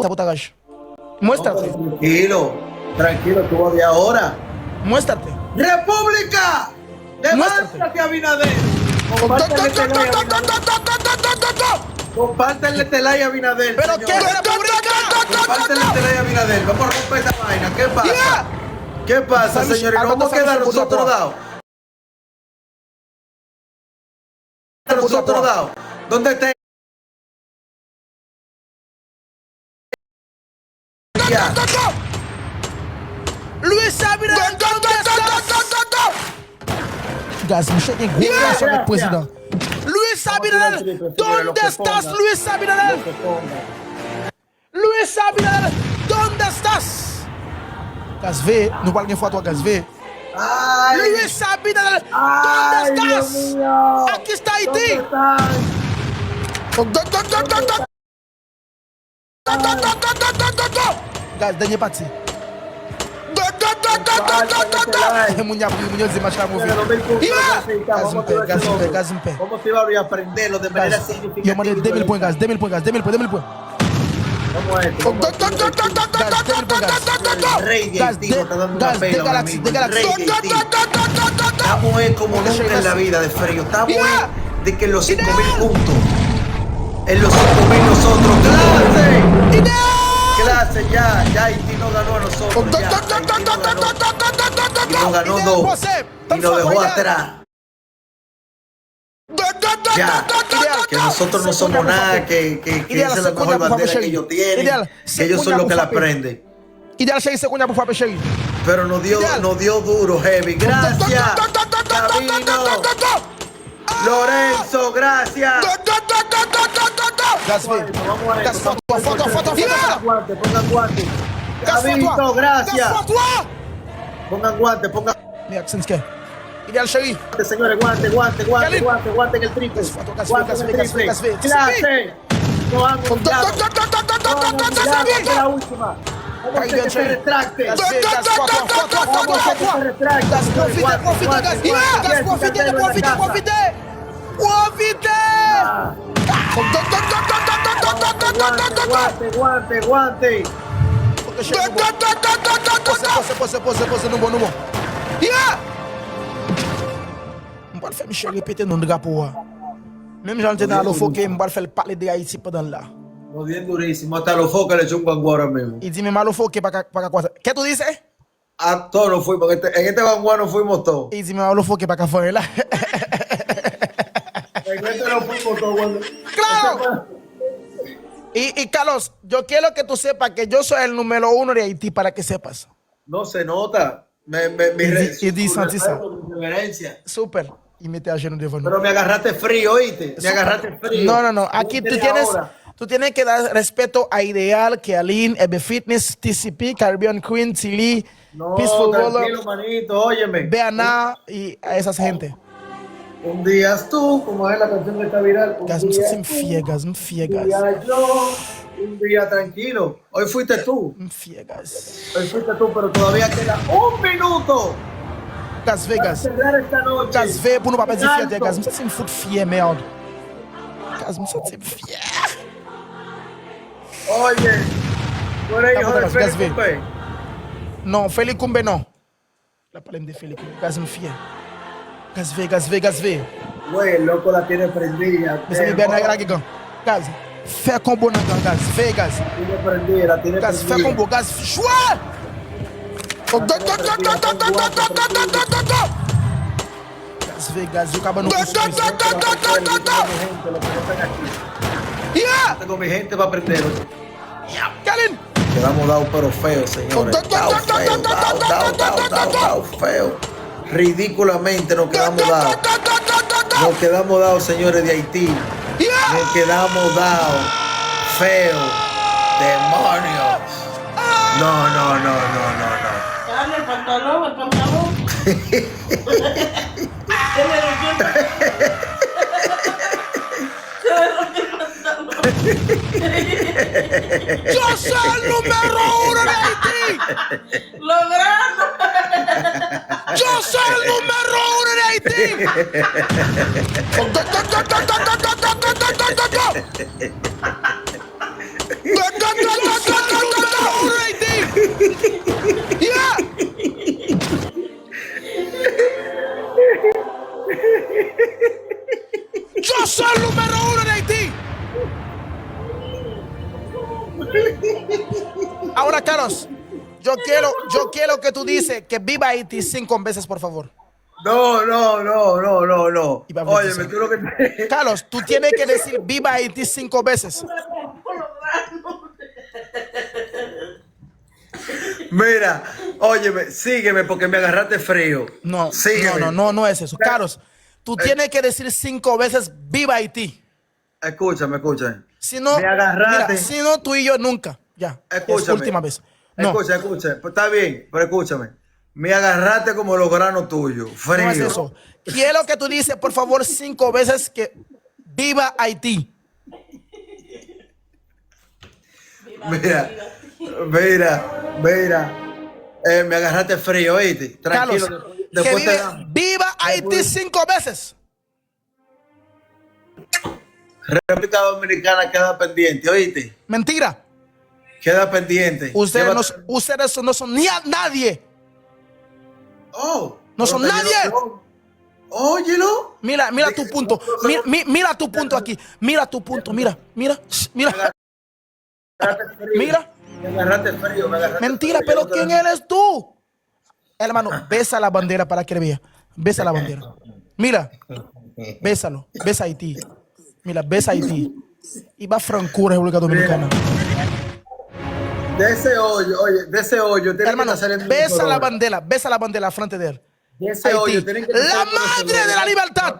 sabotaje. Muéstrate. Tranquilo, tranquilo, tú de ahora. Muéstrate. ¡República! ¡Levántate, Abinader! Compártele este like a Abinader. ¿Pero qué república? Compártele este like a Abinader. Vamos a romper esta vaina. ¿Qué pasa? Yeah. ¿Qué pasa, señores? ¿No vamos a quedar nosotros dados? Nosotros dados. ¿Dónde está? Luis Abinader, ¿dónde estás? Gaz, me cheguei gol sobre el presidente. Luis Abinader, ¿dónde estás, Luis Abinader? Luis Abinader, ¿dónde estás? Gaz V, no vale alguien foto a Gaz V. Luis Abinader, ¿dónde estás? Aquí está Haití. Gaz, dernier parti. Muñoz de Machado Movie. Gaz un pe. ¿Cómo se iba a aprenderlo de manera significativa? Yo mandé 2000 points, Gaz, 2000 points, Gaz, 2000 points, 2000 points. Vamos a esto. El rey de Haití no está dando una pela. De Galaxy. Estamos como nunca en la vida de Frío. Estamos de que en los 5000 puntos. En los 5000 nosotros. ¡Clase! Ya Haití nos ganó a nosotros. Y nos ganó 2. Y nos dejó atrás. Ya, que nosotros no somos nada, que esa es la mejor bandera que ellos tienen, que ellos son los que la prenden. Ideal Sherry segunda por favor, Sherry. Pero nos dio duro, heavy. Gracias, Sabino. Lorenzo, gracias. Gaz V. Gaz foto. Pongan guante. Sabino, gracias. Pongan guante. Mira, Xinske. Ideal Sherry. Señores, guante en el triple. Gaz V. Clase. No hagan la última. Vamos a hacer que se retracte. Gaz V, Gaz foto. Gaz profite. Guante. Pose, no bom. Yeah! M'bal fè Michel répéter non drapeau. Même j'en étais dans le foqué, m'bal fè parler de Haïti pendant là. Muy bien durísimo. Hasta los focos le echó un guanguo ahora mismo. Y dime malo foqué para cosa. ¿Qué tú dices? A todos nos fuimos. En este guanguo nos fuimos todos. Y dime malo foqué para afuera. En este nos fuimos todos. ¡Claro! Y Carlos, yo quiero que tú sepas que yo soy el número 1 de Haití, para que sepas. No se nota. Y dice reverencia. Súper. Y me te lleno de Pero me agarraste frío, ¿oíste? Me agarraste frío. No. Aquí tú tienes que dar respeto a Ideal, Kealin, EB Fitness, TCP, Caribbean Queen, Tilly, Peaceful tranquilo, manito, óyeme. Beana y a esas gente. Un día tú, como es la canción que está viral. Gaz, me fiegas. Un día yo, un día tranquilo. Hoy fuiste tú. Me fiegas. Hoy fuiste tú, pero todavía queda un minuto. Gaz Vegas. Gaz V pour nous pas perdre fier. Gaz, me sens une foot fier, merde. Gaz, me sens fier. Oye, tú eres hijo de Félix Kumbe. Non, Félix Kumbe, non. La palme de Félix Kumbe. Gaz, me fier. Gaz V. Güey, el loco la tiene prendida. Me sens bien à la Gaz, fais combo dans le Gaz. Fais Gaz. La tiene Gaz, fais combo. Gaz, choix. Gaz V, Gaz, yo acabo no Yeah. Tengo mi gente para aprender. Kalin. Quedamos dados pero feos, señores. Dados feos. Ridículamente nos quedamos dados. Nos quedamos dados, señores de Haití. Nos quedamos dados. Feos. Demonios. No. Dale, el pantalón. Yo soy el número 1 de Haití. Logrando. Yo soy el número 1 de Haití. Ahora, Carlos, yo quiero que tú dices que viva Haití 5 veces, por favor. No. Iba a Óyeme, decir. tú lo que... Carlos, tú tienes que decir viva Haití 5 veces. Mira, óyeme, sígueme porque me agarraste frío. No, Sígueme. no es eso. Carlos, tú tienes que decir 5 veces viva Haití. Escúchame. Si no, Me agarraste. mira, si no, tú y yo nunca. Ya, Escúchame. es última vez. No, Escucha. Pues está bien, pero escúchame. Me agarraste como los granos tuyos. Frío. no es eso. Quiero que tú dices, por favor, 5 veces que viva Haití. Mira. Me agarraste frío, ¿oíste? Tranquilo. Carlos, después que te damos. viva Haití 5 veces. República Dominicana queda pendiente, ¿oíste? Mentira. Queda pendiente. Ustedes Llévate- no son ni a nadie. Oh, No son pero nadie. Óyelo. Mira tu punto. Mira tu punto aquí. Mira tu punto. Mira. Me agarraste frío. Mira. Me agarraste frío. Mentira, frío. pero ¿quién eres tú? Hermano, besa la bandera para que le vea. Besa la bandera. Mira. Bésalo. Besa a Haití. Mira, besa a Haití. Y va a Francura, República Dominicana. De ese hoyo, tiene Hermano, que salir besa la bandera al frente de él. De ese Haití. hoyo, tienen que La salir madre de la libertad.